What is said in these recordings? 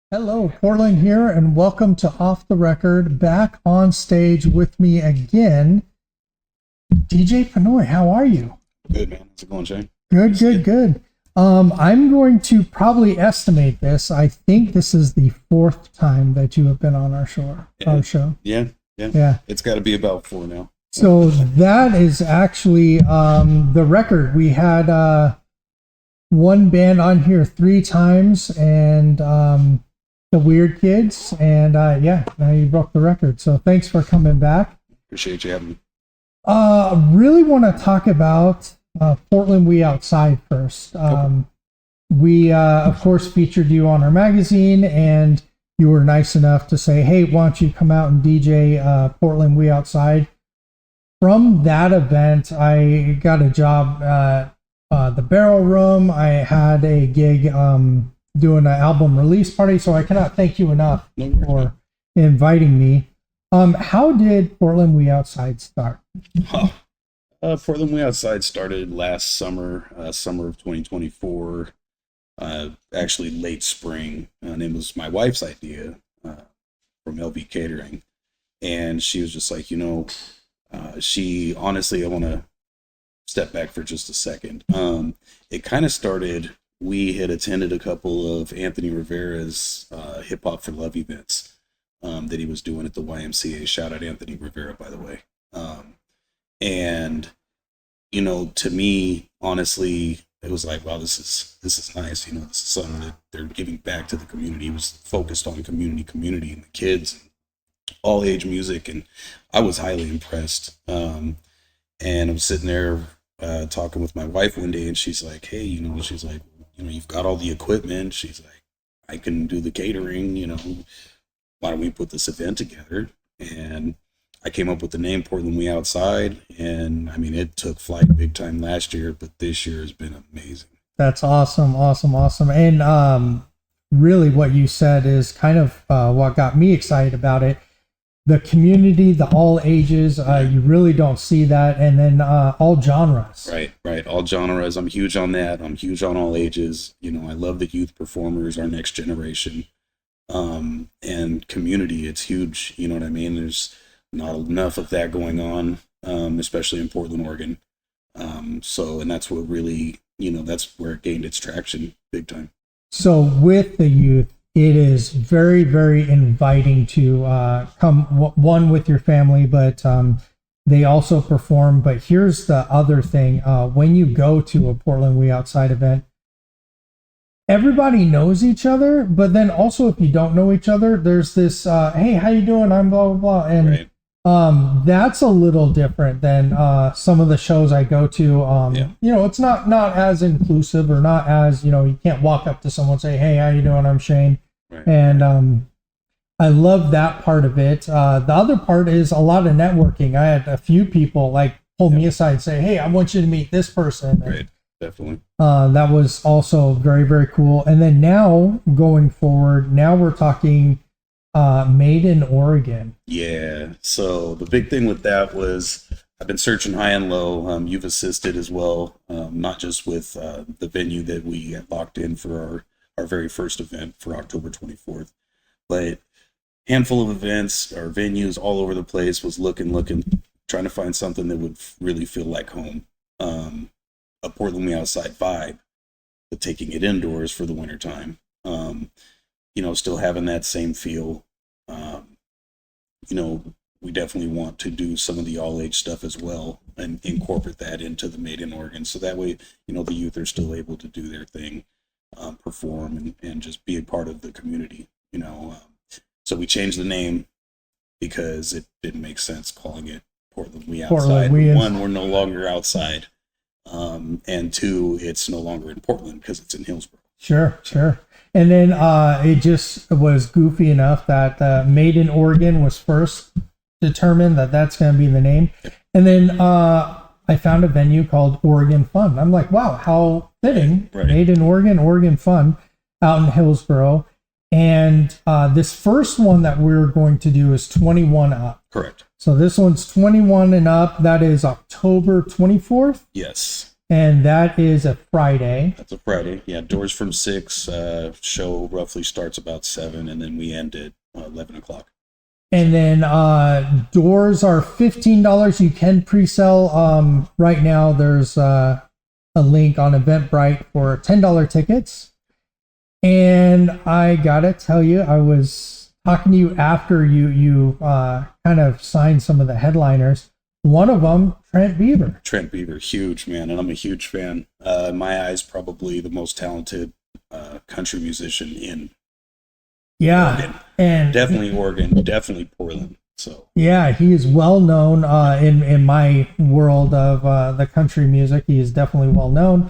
Hello, Portland here, and welcome to Off the Record. Back on stage with me again, DJ Pinoy. How are you? Good, man. How's it going, Shane? Good. I'm going to probably estimate this. I think this is the fourth time that you have been on our show. Yeah. It's got to be about 4 now. So that is actually the record. We had one band on here 3 times, and the Weird Kids, and now you broke the record. So thanks for coming back. Appreciate you having me. Really want to talk about Portland We Outside first. We, of course, featured you on our magazine, and you were nice enough to say, hey, why don't you come out and DJ Portland We Outside? From that event, I got a job at the Barrel Room. I had a gig doing an album release party, so I cannot thank you enough for inviting me. How did Portland We Outside start? Portland We Outside started last summer, summer of 2024, actually late spring, and it was my wife's idea from LV Catering, and she was just like, she honestly, I want to step back for just a second. It kind of started, we had attended a couple of Anthony Rivera's Hip Hop for Love events that he was doing at the YMCA. Shout out Anthony Rivera, by the way. And to me, honestly, it was like, wow, this is nice. This is something that they're giving back to the community. It was focused on community and the kids, and all age music, and I was highly impressed. And I'm sitting there talking with my wife one day, and she's like, hey, you've got all the equipment. She's like, I can do the catering, why don't we put this event together? And I came up with the name Portland We Outside, and I mean, it took flight big time last year, but this year has been amazing. That's awesome. And really what you said is kind of what got me excited about it. The community, the all ages, you really don't see that. And then all genres. Right. All genres. I'm huge on that. I'm huge on all ages. I love the youth performers, our next generation. And community, it's huge. You know what I mean? There's not enough of that going on, especially in Portland, Oregon. And that's what really, that's where it gained its traction big time. So with the youth, it is very, very inviting to come one with your family, but they also perform. But here's the other thing. When you go to a Portland We Outside event, everybody knows each other, but then also if you don't know each other, there's this, hey, how you doing? I'm blah, blah, blah. And right. That's a little different than some of the shows I go to. It's not as inclusive, or not as, you can't walk up to someone and say, hey, how you doing? I'm Shane. Right. And I love that part of it. The other part is a lot of networking. I had a few people pull me aside and say, hey, I want you to meet this person. Right, definitely. That was also very, very cool. And then now going forward, now we're talking Made in Oregon. Yeah. So the big thing with that was I've been searching high and low. You've assisted as well, not just with the venue that we had locked in for our very first event for October 24th, but handful of events or venues all over the place. Was looking, trying to find something that would really feel like home. A Portland We Outside vibe, but taking it indoors for the wintertime. Still having that same feel. We definitely want to do some of the all age stuff as well and incorporate that into the Made in Oregon. So that way, the youth are still able to do their thing, perform and just be a part of the community, So we changed the name because it didn't make sense calling it Portland We Outside. One, we're no longer outside. And 2, it's no longer in Portland because it's in Hillsborough. Sure. And then it just was goofy enough that Made in Oregon was first determined that's going to be the name. And then I found a venue called Oregon Fun. I'm like, wow, how fitting. Right. Made in Oregon Fun out in Hillsborough. And this first one that we're going to do is 21 up. Correct. So this one's 21 and up. That is October 24th. Yes. And that is a Friday. That's a Friday. Yeah, doors from 6. Show roughly starts about 7, and then we end at 11 o'clock. And then doors are $15. You can pre-sell. Right now, there's a link on Eventbrite for $10 tickets. And I gotta tell you, I was talking to you after you kind of signed some of the headliners. One of them, Trent Beaver. Trent Beaver, huge, man, and I'm a huge fan. In my eyes, probably the most talented country musician in Oregon. And definitely Oregon, definitely Portland. So yeah, he is well known in my world of the country music. He is definitely well known.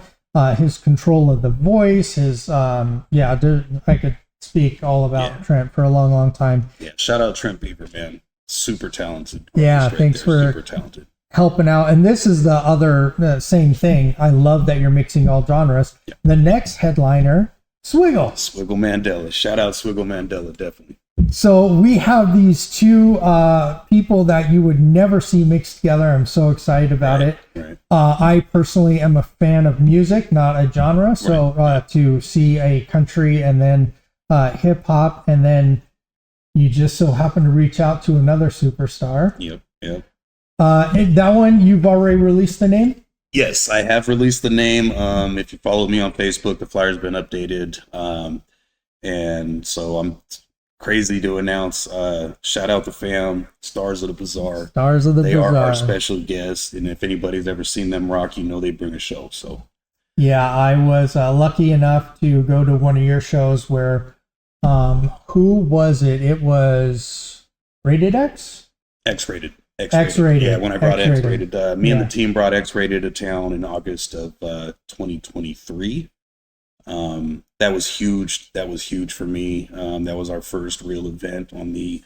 His control of the voice, I could speak all about Trent for a long, long time. Yeah, shout out Trent Beaver, man. Super talented. Yeah, thanks for super talented. Helping out. And this is the other same thing. I love that you're mixing all genres. Yeah. The next headliner, Swiggle. Swiggle Mandela. Shout out Swiggle Mandela, definitely. So we have these two people that you would never see mixed together. I'm so excited about it. Right. I personally am a fan of music, not a genre. So to see a country and then hip hop, and then you just so happen to reach out to another superstar. Yep. That one, you've already released the name? Yes, I have released the name. If you follow me on Facebook, the flyer's been updated. And so I'm crazy to announce, shout out the fam, Stars of the Bazaar. Stars of the They Bazaar. are our special guests. And if anybody's ever seen them rock, you know they bring a show. So yeah, I was lucky enough to go to one of your shows where, who was it? It was Rated X? X-Rated. X-Rated. Yeah, when I brought X-Rated. Me and the team brought X-Rated to town in August of 2023. That was huge. That was huge for me. That was our first real event on the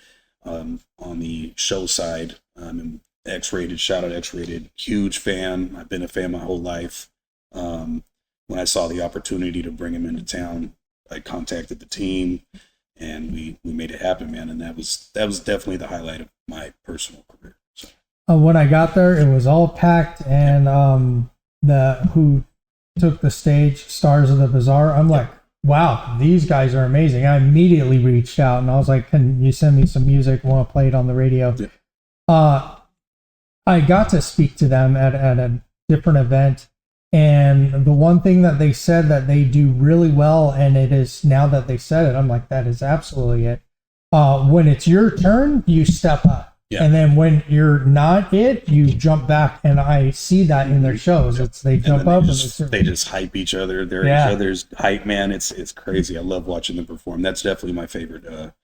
show side. And X-Rated, shout out X-Rated. Huge fan. I've been a fan my whole life. When I saw the opportunity to bring him into town, I contacted the team, and we made it happen, man. And that was definitely the highlight of my personal career. So. When I got there, it was all packed, and who took the stage, Stars of the Bazaar. I'm like, wow, these guys are amazing. I immediately reached out and I was like, can you send me some music? I want to play it on the radio. Yeah. I got to speak to them at a different event, and the one thing that they said that they do really well, and it is, now that they said it, I'm like, that is absolutely it. When it's your turn, you step up. Yeah. And then when you're not you jump back, and I see that in their shows. It's they jump up they just hype each other. They're each other's hype, man. It's crazy. I love watching them perform. That's definitely my favorite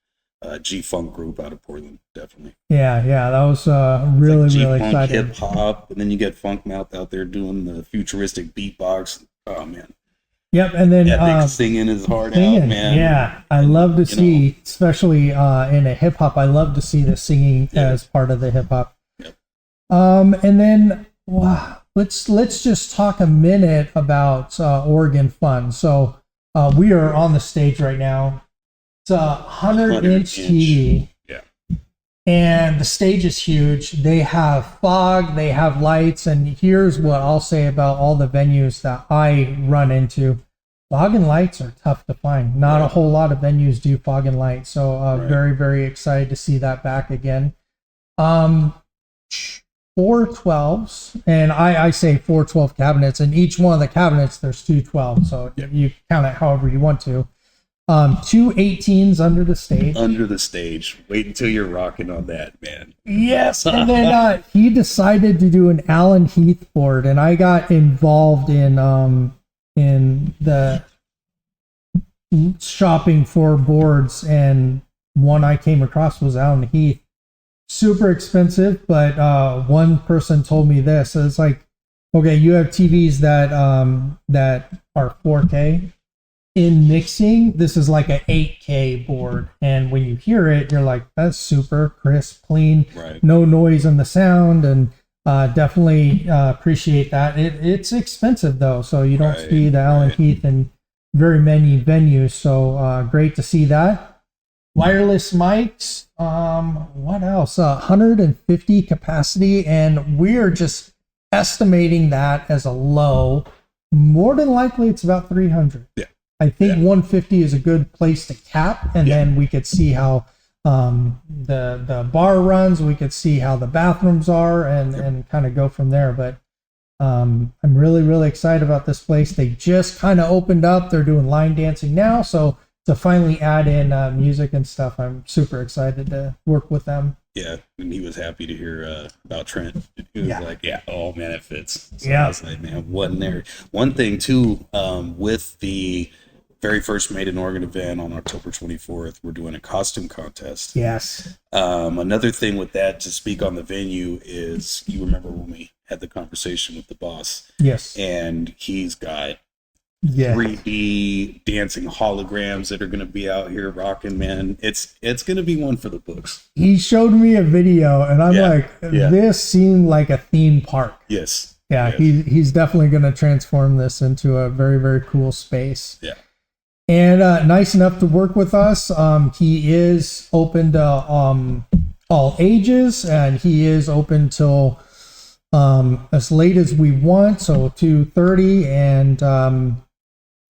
G-Funk group out of Portland. Definitely. Yeah, that was really exciting. Hip hop, and then you get Funk Mouth out there doing the futuristic beatbox. Oh man. Yep, and then singing his heart out, man. Yeah, I love to see, especially in a hip hop. I love to see the singing as part of the hip hop. Yep. And then let's just talk a minute about Oregon Fun. So we are on the stage right now. It's a 100-inch TV. Yeah. And the stage is huge. They have fog, they have lights, and here's what I'll say about all the venues that I run into. Fog and lights are tough to find. Not a whole lot of venues do fog and light. So very, very excited to see that back again. 412s, and I say 412 cabinets, and each one of the cabinets there's 212. So you count it however you want to. 2 18s under the stage. Under the stage. Wait until you're rocking on that, man. Yes. And then he decided to do an Alan Heath board, and I got involved in the shopping for boards, and one I came across was Alan Heath. Super expensive, but one person told me this. So it's like, okay, you have TVs that are 4K. In mixing, this is like an 8K board, and when you hear it, you're like, that's super crisp, clean, no noise in the sound, and definitely appreciate that. It's expensive though, so you don't see the Alan Heath in very many venues, so great to see that. Wireless mics, what else? 150 capacity, and we're just estimating that as a low. More than likely, it's about 300. Yeah. I think 150 is a good place to cap, and then we could see how the bar runs. We could see how the bathrooms are, and kind of go from there. But I'm really, really excited about this place. They just kind of opened up. They're doing line dancing now, so to finally add in music and stuff, I'm super excited to work with them. Yeah, and he was happy to hear about Trent. He was like, "Yeah, oh man, it fits." So Yeah, I was like, "Man, wasn't there?" One thing too, with the very first Made in Oregon event on October 24th, we're doing a costume contest. yes. Another thing with that, to speak on the venue, is you remember when we had the conversation with the boss? Yes. And he's got 3D dancing holograms that are going to be out here rocking, man. It's going to be one for the books. He showed me a video, and I'm like, this seemed like a theme park. Yes. Yeah, he's definitely going to transform this into a very, very cool space. Yeah. And nice enough to work with us. He is open to all ages, and he is open till as late as we want, so 2:30. And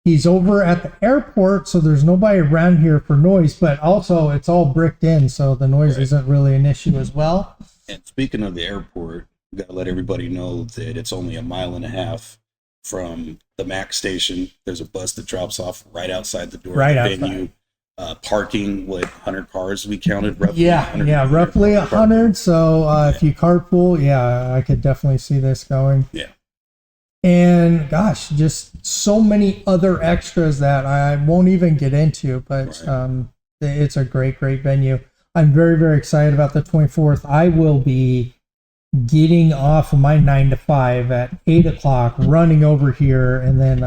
he's over at the airport, so there's nobody around here for noise, but also it's all bricked in, so the noise isn't really an issue as well. And speaking of the airport, we got to let everybody know that it's only a mile and a half from the MAC station. There's a bus that drops off right outside the door of the venue. Parking, 100 cars we counted roughly? Roughly 100. So if you carpool, I could definitely see this going. Yeah. And gosh, just so many other extras that I won't even get into, but it's a great, great venue. I'm very, very excited about the 24th. I will be getting off of my 9 to 5 at 8 o'clock, running over here, and then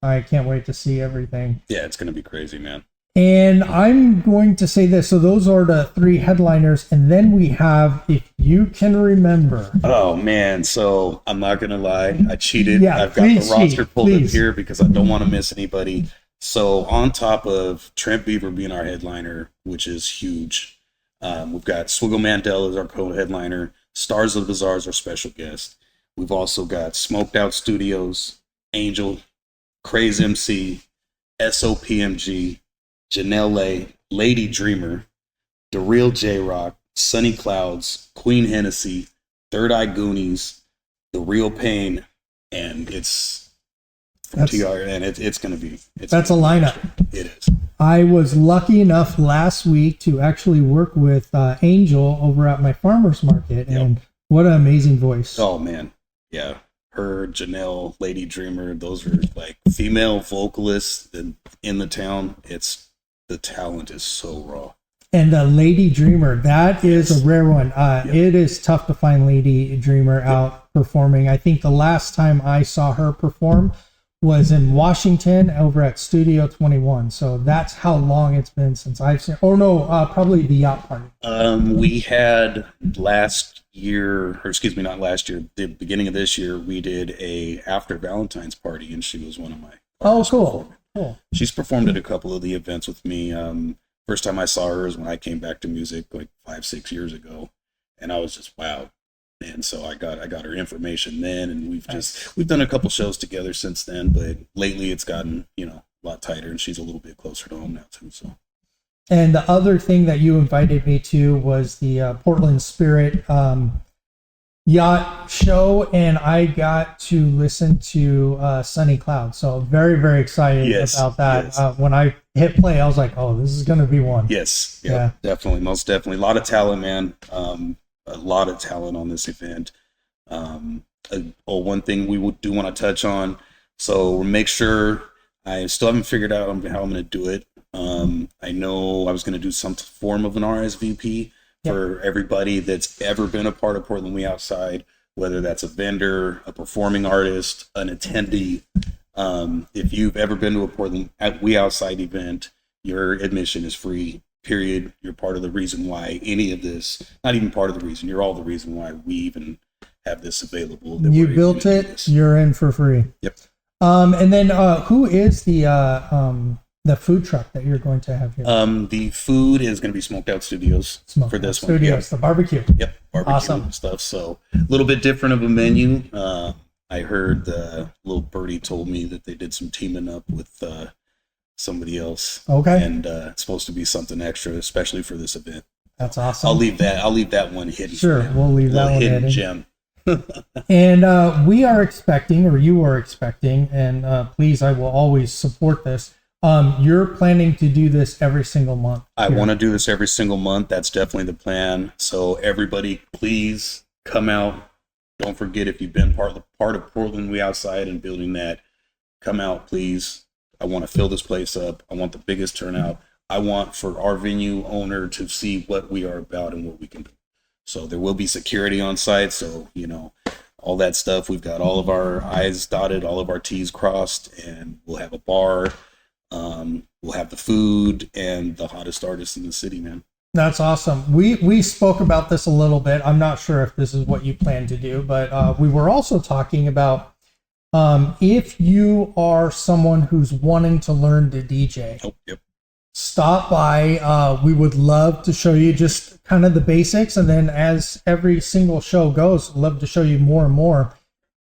I can't wait to see everything. Yeah, it's going to be crazy, man. And I'm going to say this. So those are the 3 headliners. And then we have, if you can remember. Oh, man. So I'm not going to lie. I cheated. Yeah, I've got the roster pulled up here because I don't want to miss anybody. So on top of Trent Beaver being our headliner, which is huge, we've got Swiggle Mandel as our co-headliner. Stars of the Bazaar is our special guest. We've also got Smoked Out Studios, Angel, Craze MC, SOPMG, Janelle Lay, Lady Dreamer, The Real J-Rock, Sunny Clouds, Queen Hennessy, Third Eye Goonies, The Real Pain, and it's from TR, and it's going to be... That's a lineup. It is. I was lucky enough last week to actually work with Angel over at my farmer's market, and what an amazing voice. Oh, man. Yeah. Her, Janelle, Lady Dreamer, those are like female vocalists in the town. The talent is so raw. And the Lady Dreamer, that is a rare one. It is tough to find Lady Dreamer out performing. I think the last time I saw her perform was in Washington over at Studio 21. So that's how long it's been since I've seen. Oh no, probably the Yacht Party. We had last year, or excuse me, not last year, the beginning of this year, we did a after Valentine's party, and she was one of my. Oh, cool. Cool. She's performed at a couple of the events with me. First time I saw her is when I came back to music like 5-6 years ago, and I was just wow. And so I got her information then, and we've done a couple shows together since then. But lately, it's gotten a lot tighter, and she's a little bit closer to home now too. So. And the other thing that you invited me to was the Portland Spirit yacht show, and I got to listen to Sunny Cloud. So very, very excited about that. Yes. When I hit play, I was like, oh, this is going to be one. Yes. Yeah, definitely. Most definitely. A lot of talent, man. A lot of talent on this event. One thing we do want to touch on. So make sure, I still haven't figured out how I'm going to do it. I know I was going to do some form of an RSVP for everybody that's ever been a part of Portland We Outside, whether that's a vendor, a performing artist, an attendee. If you've ever been to a Portland We Outside event, your admission is free, period. You're part of the reason why any of this, not even part of the reason, you're all the reason why we even have this available. You built it, you're in for free. Yep. And then who is the the food truck that you're going to have here? The food is going to be Smoked Out Studios for this one. Studios, the barbecue. Yep, barbecue Awesome stuff. So a little bit different of a menu. I heard little birdie told me that they did some teaming up with somebody else. Okay. And it's supposed to be something extra, especially for this event. That's awesome. I'll leave that one hidden. Sure, we'll leave that one hidden. Gem. And we are expecting, or you are expecting, and please, I will always support this. You're planning to do this every single month. I want to do this every single month. That's definitely the plan. So everybody, please come out. Don't forget, if you've been part of Portland We Outside and building that, come out, please. I want to fill this place up. I want the biggest turnout. I want for our venue owner to see what we are about and what we can do. So there will be security on site. So, all that stuff. We've got all of our I's dotted, all of our T's crossed, and we'll have a bar. We'll have the food and the hottest artists in the city, man. That's awesome. We spoke about this a little bit. I'm not sure if this is what you plan to do, but we were also talking about if you are someone who's wanting to learn to DJ. Oh, yep. Stop by. We would love to show you just kind of the basics, and then as every single show goes, love to show you more and more.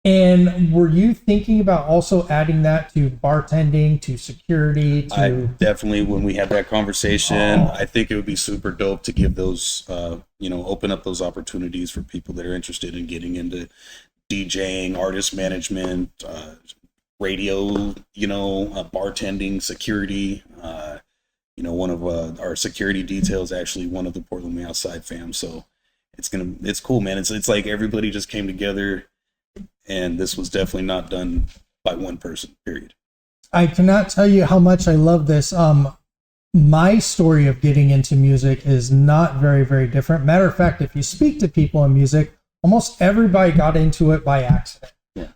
And were you thinking about also adding that to bartending, to security, to... I definitely, when we had that conversation, I think it would be super dope to give those, open up those opportunities for people that are interested in getting into DJing, artist management, radio, bartending, security. One of our security details, actually one of the Portland We Outside fam. So it's cool, man. It's like everybody just came together, and this was definitely not done by one person, period. I cannot tell you how much I love this. My story of getting into music is not very, very different. Matter of fact, if you speak to people in music, almost everybody got into it by accident. Yeah.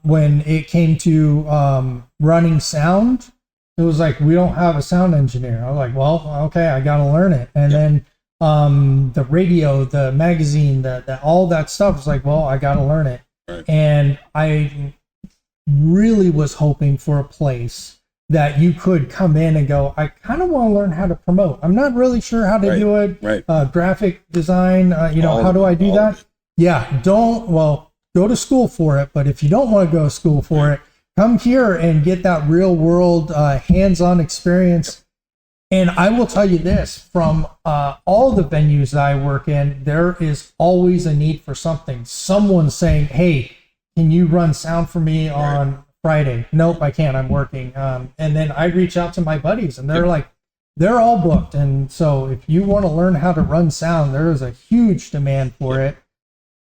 When it came to running sound, it was like, we don't have a sound engineer. I was like, well, okay, I got to learn it. And then the radio, the magazine, all that stuff was like, well, I got to learn it. Right. And I really was hoping for a place that you could come in and go, I kind of want to learn how to promote. I'm not really sure how to do it. Right. Graphic design, how do I do that? Yeah, go to school for it. But if you don't want to go to school for it, come here and get that real world hands-on experience. And I will tell you this, from all the venues that I work in, there is always a need for something. Someone's saying, hey, can you run sound for me on Friday? Nope, I can't, I'm working. And then I reach out to my buddies, and they're like, they're all booked. And so if you want to learn how to run sound, there is a huge demand for it.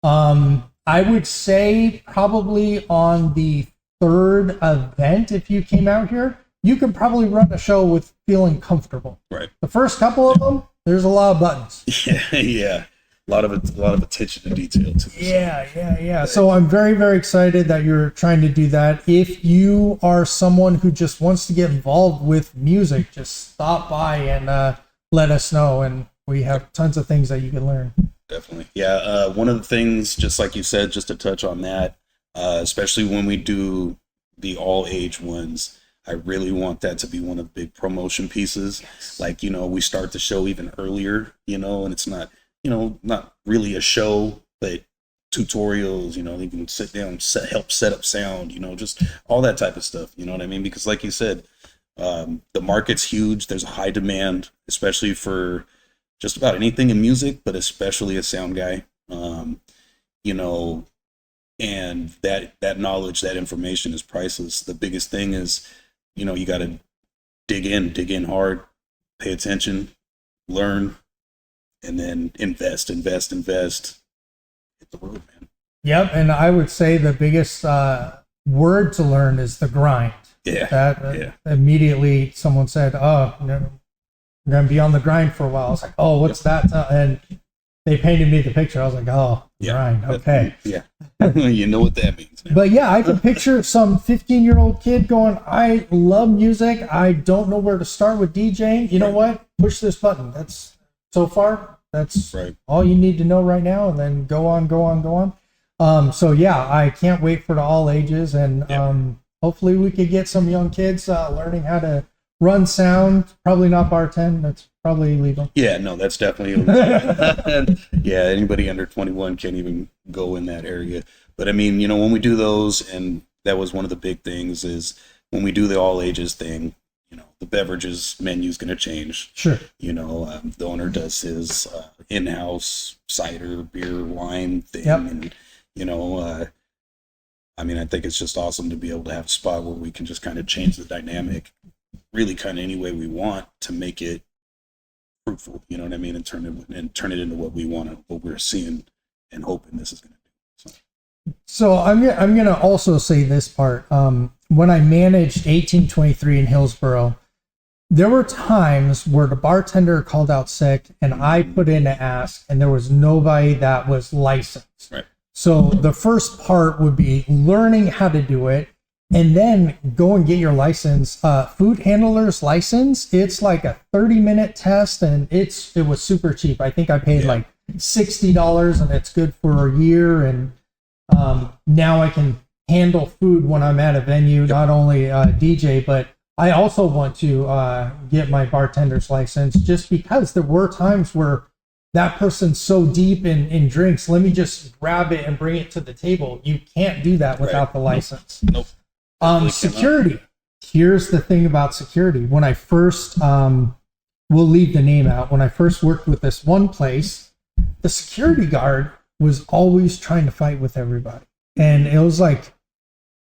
I would say probably on the third event, if you came out here, you could probably run a show with feeling comfortable. Right. The first couple of them, there's a lot of buttons. Yeah. A lot of attention to detail too. Yeah. So I'm very, very excited that you're trying to do that. If you are someone who just wants to get involved with music, just stop by and let us know. And we have tons of things that you can learn. Definitely. Yeah. One of the things, just like you said, just to touch on that, especially when we do the all age ones, I really want that to be one of the big promotion pieces. Yes. Like, we start the show even earlier, and it's not, not really a show, but tutorials, you can sit down, help set up sound, just all that type of stuff. You know what I mean? Because like you said, the market's huge. There's a high demand, especially for just about anything in music, but especially a sound guy, and that knowledge, that information is priceless. The biggest thing is, you got to dig in hard, pay attention, learn, and then invest. Hit the road, man. Yep. And I would say the biggest word to learn is the grind. Yeah. Immediately someone said, oh, I'm going to be on the grind for a while. I was like, oh, what's that? And they painted me the picture. I was like, oh, grind. Okay. Yeah. You know what that means. Man. But yeah, I can picture some 15-year-old kid going, I love music. I don't know where to start with DJing. You know what? Push this button. That's all you need to know right now. And then go on. So yeah, I can't wait for the all ages. And hopefully we could get some young kids learning how to run sound, probably not bartend. That's probably illegal. Yeah, no, that's definitely yeah, anybody under 21 can't even go in that area. But I mean, when we do those, and that was one of the big things, is when we do the all ages thing, the beverages menu is going to change. Sure. The owner does his in-house cider, beer, wine thing. Yep. And, I mean, I think it's just awesome to be able to have a spot where we can just kind of change the dynamic really kind of any way we want to make it fruitful, you know what I mean? And turn it into what we want to, what we're seeing and hoping this is going to do. So I'm going to also say this part. When I managed 1823 in Hillsborough, there were times where the bartender called out sick and I put in an ask and there was nobody that was licensed. Right. So the first part would be learning how to do it and then go and get your license. Food handler's license, it's like a 30-minute test and it was super cheap. I think I paid like $60 and it's good for a year. And now I can handle food when I'm at a venue, not only DJ, but I also want to get my bartender's license just because there were times where that person's so deep in drinks, let me just grab it and bring it to the table. You can't do that without the license. Nope. Security. Here's the thing about security. When I first, we'll leave the name out. When I first worked with this one place, the security guard was always trying to fight with everybody. And it was like,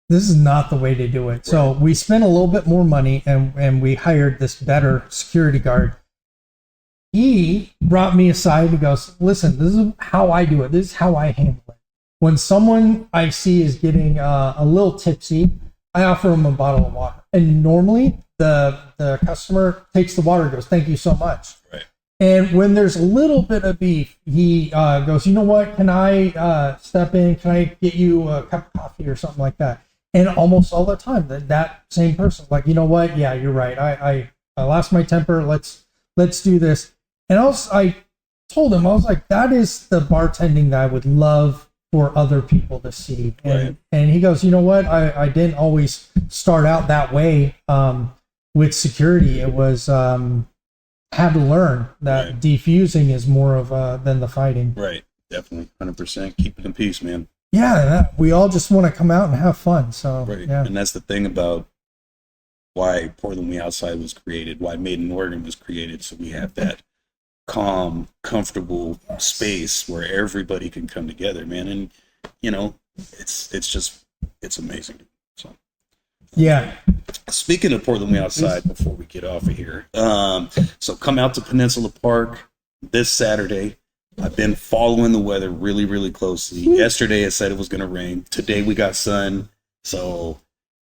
this is not the way to do it. Right. So we spent a little bit more money and we hired this better security guard. He brought me aside and goes, listen, this is how I do it. This is how I handle it. When someone I see is getting a little tipsy, I offer them a bottle of water. And normally the customer takes the water and goes, thank you so much. Right. And when there's a little bit of beef, he goes, you know what? Can I step in? Can I get you a cup of coffee or something like that? And almost all the time, that same person, like, you know what? Yeah, you're right. I lost my temper. Let's do this. And I told him, I was like, that is the bartending that I would love for other people to see. And he goes, you know what? I didn't always start out that way with security. It was had to learn that defusing is more of than the fighting. Right. Definitely. 100%. Keep it in peace, man. Yeah, we all just want to come out and have fun. So, yeah. And that's the thing about why Portland We Outside was created, why Made in Oregon was created. So we have that calm, comfortable space where everybody can come together, man. And, it's amazing. So, yeah. Speaking of Portland We Outside, before we get off of here, so come out to Peninsula Park this Saturday. I've been following the weather really, really closely. Yesterday it said it was going to rain. Today we got sun. So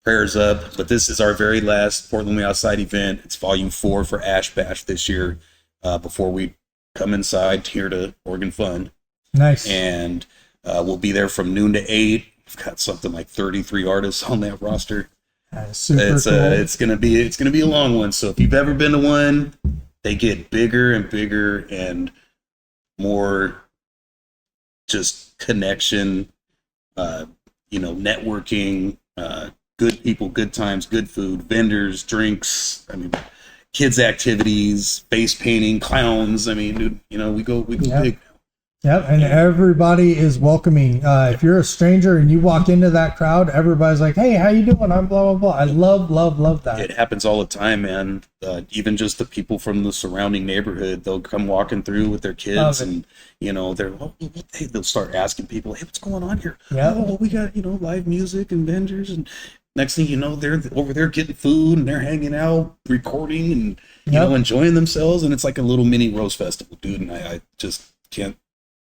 prayers up. But this is our very last Portland We Outside event. It's volume 4 for Ash Bash this year before we come inside here to Oregon Fun. Nice. And we'll be there from noon to 8. We've got something like 33 artists on that roster. Super cool. It's gonna be a long one. So if you've ever been to one, they get bigger and bigger and more just connection, networking, good people, good times, good food, vendors, drinks. I mean, kids' activities, face painting, clowns. I mean, dude, we go big. Yep, and everybody is welcoming. If you're a stranger and you walk into that crowd, everybody's like, "Hey, how you doing?" I'm blah blah blah. I love that. It happens all the time, man. Even just the people from the surrounding neighborhood, they'll come walking through with their kids, and they'll start asking people, "Hey, what's going on here?" Yeah, oh, we got live music and vendors, and next thing you know, they're over there getting food and they're hanging out, recording, and enjoying themselves, and it's like a little mini Rose Festival, dude. And I just can't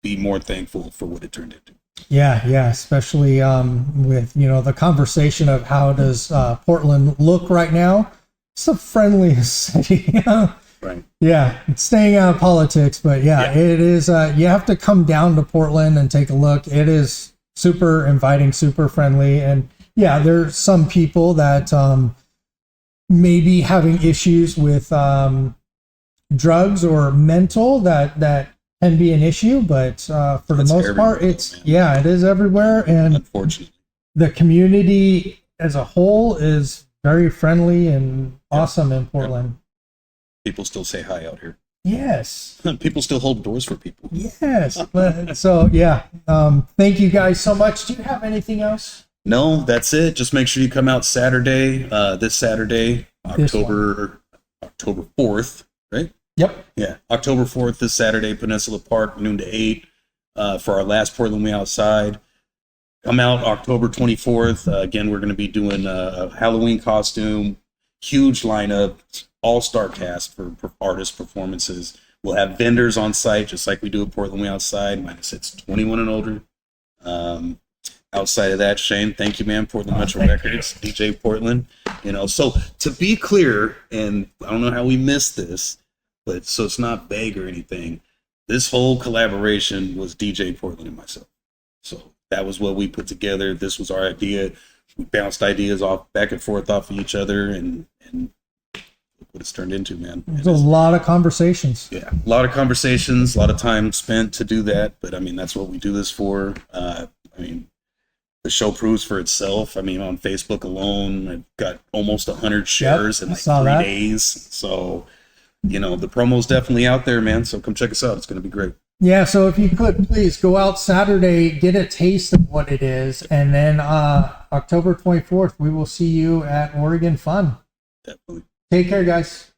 be more thankful for what it turned into. Yeah, especially with the conversation of how does Portland look right now. It's the friendliest city. Right. Yeah, it's staying out of politics, but it is. You have to come down to Portland and take a look. It is super inviting, super friendly, and there's some people that may be having issues with drugs or mental that can be an issue, but for the most part, it is everywhere, and unfortunately, the community as a whole is very friendly and awesome in Portland. People still say hi out here. Yes. People still hold doors for people. Yes. So yeah, thank you guys so much. Do you have anything else? No, that's it. Just make sure you come out Saturday, this Saturday, October 4th, right? Yep. Yeah, October 4th, this Saturday, Peninsula Park, noon to 8, for our last Portland We Outside. Come out October 24th. Again, we're going to be doing a Halloween costume, huge lineup, all-star cast for artist performances. We'll have vendors on site, just like we do at Portland We Outside, minus it's 21 and older. Outside of that, Shane, thank you, man, Portland Metro Records, DJ Portland. So to be clear, and I don't know how we missed this, but so it's not vague or anything, this whole collaboration was DJ Portland and myself. So that was what we put together. This was our idea. We bounced ideas off back and forth off of each other, and look what it's turned into, man. There's a lot of conversations. Yeah, a lot of conversations, a lot of time spent to do that. But I mean, that's what we do this for. The show proves for itself. I mean, on Facebook alone, I've got almost 100 shares in like 3 days. So, the promo's definitely out there, man. So come check us out. It's going to be great. Yeah, so if you could, please go out Saturday, get a taste of what it is, and then October 24th, we will see you at Oregon Fun. Definitely. Take care, guys.